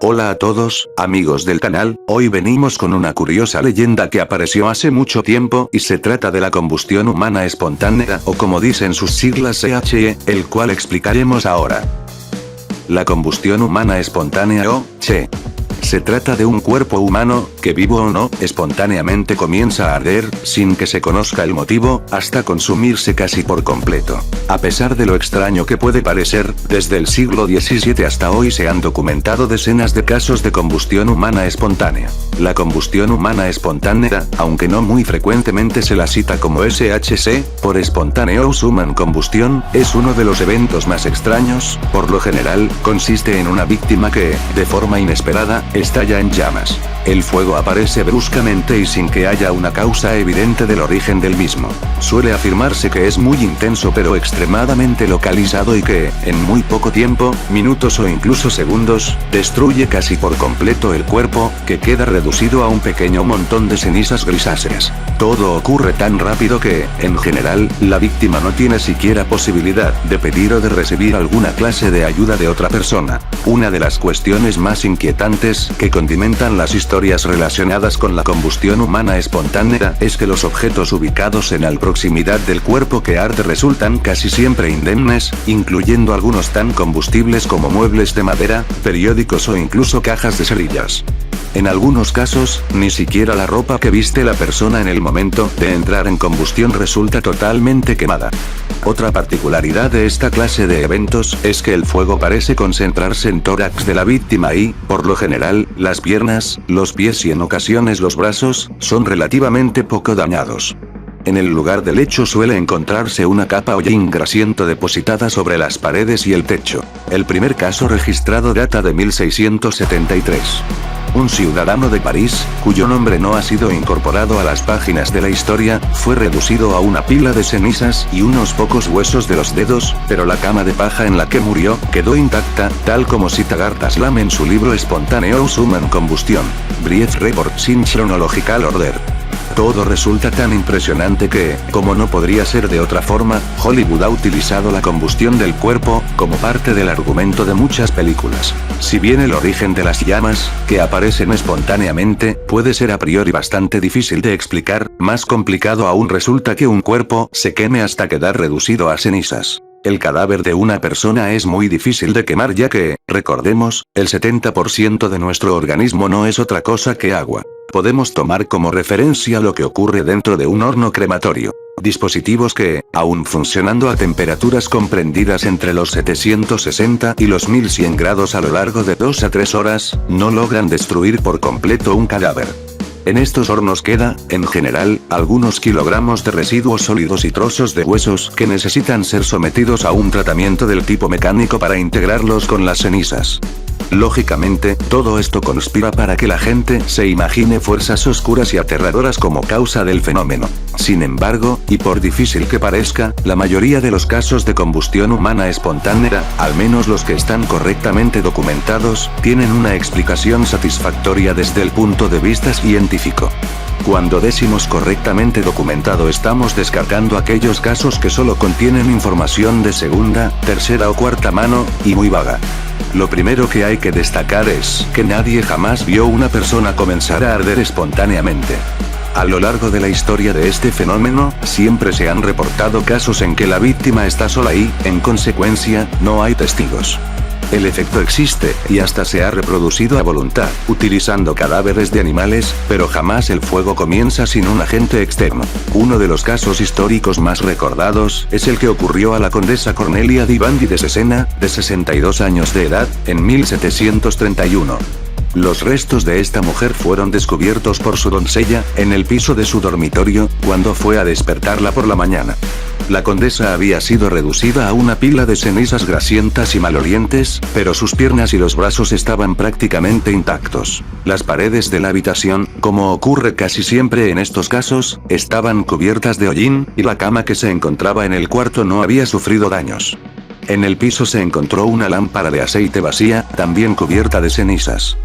Hola a todos, amigos del canal, hoy venimos con una curiosa leyenda que apareció hace mucho tiempo y se trata de la combustión humana espontánea o como dicen sus siglas CHE, el cual explicaremos ahora. La combustión humana espontánea o CHE. Se trata de un cuerpo humano, que vivo o no, espontáneamente comienza a arder, sin que se conozca el motivo, hasta consumirse casi por completo. A pesar de lo extraño que puede parecer, desde el siglo XVII hasta hoy se han documentado decenas de casos de combustión humana espontánea. La combustión humana espontánea, aunque no muy frecuentemente se la cita como SHC, por Spontaneous Human Combustion, es uno de los eventos más extraños. Por lo general, consiste en una víctima que, de forma inesperada, estalla en llamas. El fuego aparece bruscamente y sin que haya una causa evidente del origen del mismo. Suele afirmarse que es muy intenso pero extremadamente localizado y que, en muy poco tiempo, minutos o incluso segundos, destruye casi por completo el cuerpo, que queda reducido a un pequeño montón de cenizas grisáceas. Todo ocurre tan rápido que, en general, la víctima no tiene siquiera posibilidad de pedir o de recibir alguna clase de ayuda de otra persona. Una de las cuestiones más inquietantes que condimentan las historias relacionadas con la combustión humana espontánea es que los objetos ubicados en la proximidad del cuerpo que arde resultan casi siempre indemnes, incluyendo algunos tan combustibles como muebles de madera, periódicos o incluso cajas de cerillas. En algunos casos, ni siquiera la ropa que viste la persona en el momento de entrar en combustión resulta totalmente quemada. Otra particularidad de esta clase de eventos es que el fuego parece concentrarse en tórax de la víctima y, por lo general, las piernas, los pies y en ocasiones los brazos, son relativamente poco dañados. En el lugar del hecho suele encontrarse una capa hollín grasiento depositada sobre las paredes y el techo. El primer caso registrado data de 1673. Un ciudadano de París, cuyo nombre no ha sido incorporado a las páginas de la historia, fue reducido a una pila de cenizas y unos pocos huesos de los dedos, pero la cama de paja en la que murió, quedó intacta, tal como cita Gartas Lam en su libro Spontaneous Human Combustion. Brief Reports in Chronological Order. Todo resulta tan impresionante que, como no podría ser de otra forma, Hollywood ha utilizado la combustión del cuerpo, como parte del argumento de muchas películas. Si bien el origen de las llamas, que aparecen espontáneamente, puede ser a priori bastante difícil de explicar, más complicado aún resulta que un cuerpo se queme hasta quedar reducido a cenizas. El cadáver de una persona es muy difícil de quemar ya que, recordemos, el 70% de nuestro organismo no es otra cosa que agua. Podemos tomar como referencia lo que ocurre dentro de un horno crematorio. Dispositivos que, aun funcionando a temperaturas comprendidas entre los 760 y los 1100 grados a lo largo de 2 a 3 horas, no logran destruir por completo un cadáver. En estos hornos queda, en general, algunos kilogramos de residuos sólidos y trozos de huesos que necesitan ser sometidos a un tratamiento del tipo mecánico para integrarlos con las cenizas. Lógicamente, todo esto conspira para que la gente se imagine fuerzas oscuras y aterradoras como causa del fenómeno. Sin embargo, y por difícil que parezca, la mayoría de los casos de combustión humana espontánea, al menos los que están correctamente documentados, tienen una explicación satisfactoria desde el punto de vista científico. Cuando decimos correctamente documentado estamos descartando aquellos casos que solo contienen información de segunda, tercera o cuarta mano, y muy vaga. Lo primero que hay que destacar es que nadie jamás vio una persona comenzar a arder espontáneamente. A lo largo de la historia de este fenómeno, siempre se han reportado casos en que la víctima está sola y, en consecuencia, no hay testigos. El efecto existe, y hasta se ha reproducido a voluntad, utilizando cadáveres de animales, pero jamás el fuego comienza sin un agente externo. Uno de los casos históricos más recordados, es el que ocurrió a la condesa Cornelia di Bandi de Cesena, de 62 años de edad, en 1731. Los restos de esta mujer fueron descubiertos por su doncella, en el piso de su dormitorio, cuando fue a despertarla por la mañana. La condesa había sido reducida a una pila de cenizas grasientas y malolientes, pero sus piernas y los brazos estaban prácticamente intactos. Las paredes de la habitación, como ocurre casi siempre en estos casos, estaban cubiertas de hollín, y la cama que se encontraba en el cuarto no había sufrido daños. En el piso se encontró una lámpara de aceite vacía, también cubierta de cenizas.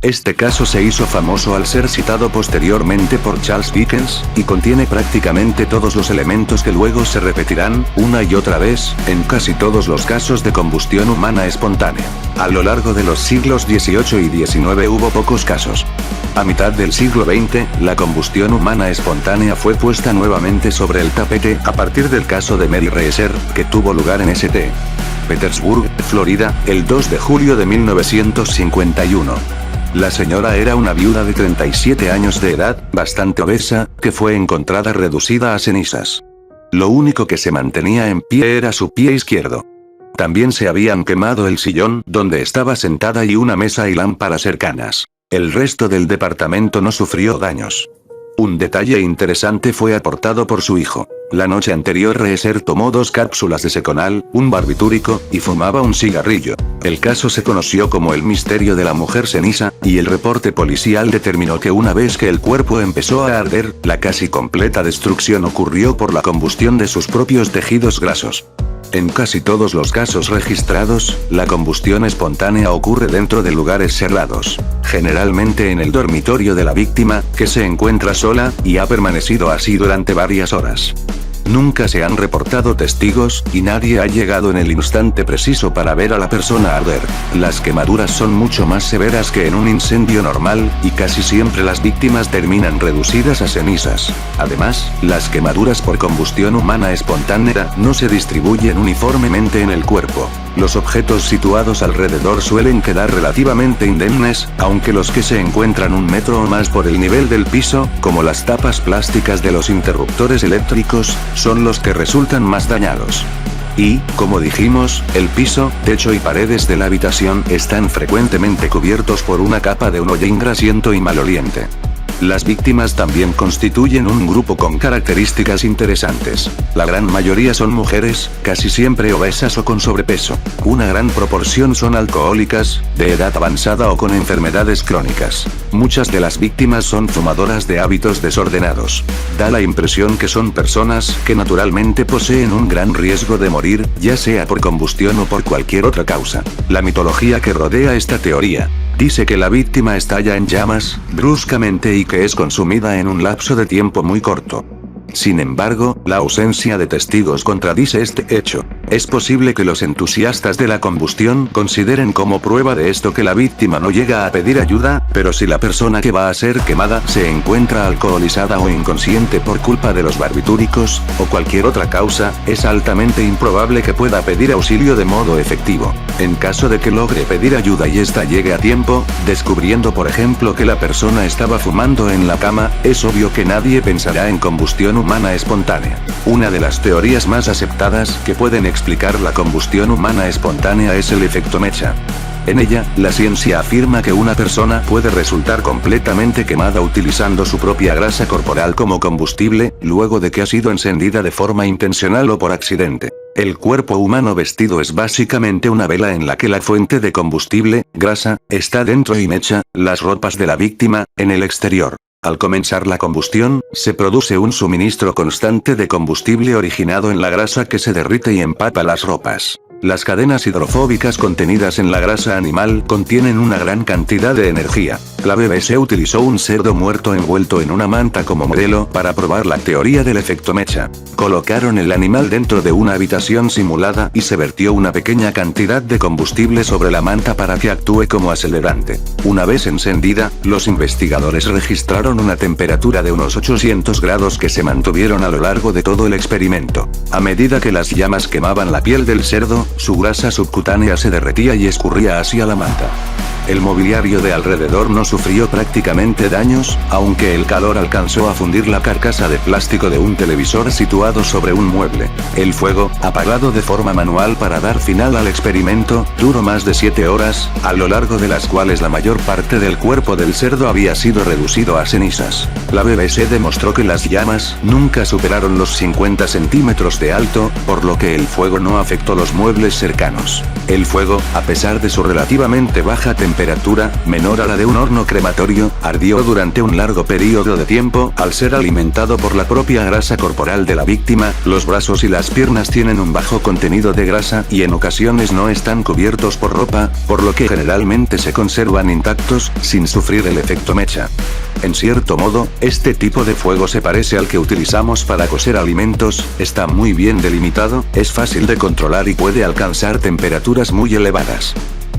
Este caso se hizo famoso al ser citado posteriormente por Charles Dickens, y contiene prácticamente todos los elementos que luego se repetirán, una y otra vez, en casi todos los casos de combustión humana espontánea. A lo largo de los siglos XVIII y XIX hubo pocos casos. A mitad del siglo XX, la combustión humana espontánea fue puesta nuevamente sobre el tapete, a partir del caso de Mary Reeser, que tuvo lugar en St. Petersburg, Florida, el 2 de julio de 1951. La señora era una viuda de 37 años de edad, bastante obesa, que fue encontrada reducida a cenizas. Lo único que se mantenía en pie era su pie izquierdo. También se habían quemado el sillón donde estaba sentada y una mesa y lámparas cercanas. El resto del departamento no sufrió daños. Un detalle interesante fue aportado por su hijo. La noche anterior Reeser tomó 2 cápsulas de Seconal, un barbitúrico, y fumaba un cigarrillo. El caso se conoció como el misterio de la mujer ceniza, y el reporte policial determinó que una vez que el cuerpo empezó a arder, la casi completa destrucción ocurrió por la combustión de sus propios tejidos grasos. En casi todos los casos registrados, la combustión espontánea ocurre dentro de lugares cerrados, generalmente en el dormitorio de la víctima, que se encuentra sola, y ha permanecido así durante varias horas. Nunca se han reportado testigos, y nadie ha llegado en el instante preciso para ver a la persona arder. Las quemaduras son mucho más severas que en un incendio normal, y casi siempre las víctimas terminan reducidas a cenizas. Además, las quemaduras por combustión humana espontánea no se distribuyen uniformemente en el cuerpo. Los objetos situados alrededor suelen quedar relativamente indemnes, aunque los que se encuentran 1 metro o más por el nivel del piso, como las tapas plásticas de los interruptores eléctricos, son los que resultan más dañados. Y, como dijimos, el piso, techo y paredes de la habitación están frecuentemente cubiertos por una capa de un hollín grasiento y maloliente. Las víctimas también constituyen un grupo con características interesantes. La gran mayoría son mujeres, casi siempre obesas o con sobrepeso. Una gran proporción son alcohólicas, de edad avanzada o con enfermedades crónicas. Muchas de las víctimas son fumadoras de hábitos desordenados. Da la impresión que son personas que naturalmente poseen un gran riesgo de morir, ya sea por combustión o por cualquier otra causa. La mitología que rodea esta teoría dice que la víctima estalla en llamas, bruscamente, y que es consumida en un lapso de tiempo muy corto. Sin embargo, la ausencia de testigos contradice este hecho. Es posible que los entusiastas de la combustión consideren como prueba de esto que la víctima no llega a pedir ayuda, pero si la persona que va a ser quemada se encuentra alcoholizada o inconsciente por culpa de los barbitúricos, o cualquier otra causa, es altamente improbable que pueda pedir auxilio de modo efectivo. En caso de que logre pedir ayuda y ésta llegue a tiempo, descubriendo por ejemplo que la persona estaba fumando en la cama, es obvio que nadie pensará en combustión humana espontánea. Una de las teorías más aceptadas que pueden explicar la combustión humana espontánea es el efecto mecha. En ella, la ciencia afirma que una persona puede resultar completamente quemada utilizando su propia grasa corporal como combustible, luego de que ha sido encendida de forma intencional o por accidente. El cuerpo humano vestido es básicamente una vela en la que la fuente de combustible, grasa, está dentro y mecha, las ropas de la víctima, en el exterior. Al comenzar la combustión, se produce un suministro constante de combustible originado en la grasa que se derrite y empapa las ropas. Las cadenas hidrofóbicas contenidas en la grasa animal contienen una gran cantidad de energía. La BBC utilizó un cerdo muerto envuelto en una manta como modelo para probar la teoría del efecto mecha. Colocaron el animal dentro de una habitación simulada y se vertió una pequeña cantidad de combustible sobre la manta para que actúe como acelerante. Una vez encendida, los investigadores registraron una temperatura de unos 800 grados que se mantuvieron a lo largo de todo el experimento. A medida que las llamas quemaban la piel del cerdo, su grasa subcutánea se derretía y escurría hacia la manta. El mobiliario de alrededor no sufrió prácticamente daños, aunque el calor alcanzó a fundir la carcasa de plástico de un televisor situado sobre un mueble. El fuego, apagado de forma manual para dar final al experimento, duró más de 7 horas, a lo largo de las cuales la mayor parte del cuerpo del cerdo había sido reducido a cenizas. La BBC demostró que las llamas nunca superaron los 50 centímetros de alto, por lo que el fuego no afectó los muebles cercanos. El fuego, a pesar de su relativamente baja temperatura, temperatura, menor a la de un horno crematorio, ardió durante un largo periodo de tiempo, al ser alimentado por la propia grasa corporal de la víctima. Los brazos y las piernas tienen un bajo contenido de grasa y en ocasiones no están cubiertos por ropa, por lo que generalmente se conservan intactos, sin sufrir el efecto mecha. En cierto modo, este tipo de fuego se parece al que utilizamos para cocer alimentos, está muy bien delimitado, es fácil de controlar y puede alcanzar temperaturas muy elevadas.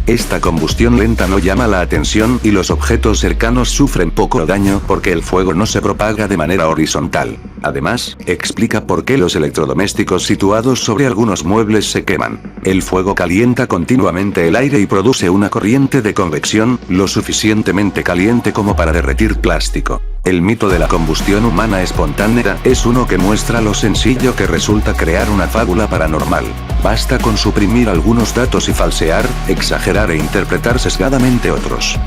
Esta combustión lenta no llama la atención y los objetos cercanos sufren poco daño porque el fuego no se propaga de manera horizontal. Además, explica por qué los electrodomésticos situados sobre algunos muebles se queman. El fuego calienta continuamente el aire y produce una corriente de convección, lo suficientemente caliente como para derretir plástico. El mito de la combustión humana espontánea es uno que muestra lo sencillo que resulta crear una fábula paranormal. Basta con suprimir algunos datos y falsear, exagerar e interpretar sesgadamente otros.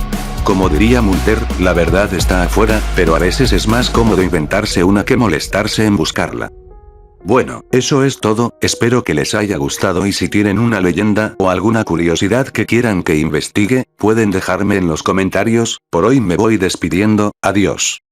Como diría Mulder, la verdad está afuera, pero a veces es más cómodo inventarse una que molestarse en buscarla. Bueno, eso es todo, espero que les haya gustado y si tienen una leyenda o alguna curiosidad que quieran que investigue, pueden dejarme en los comentarios. Por hoy me voy despidiendo, adiós.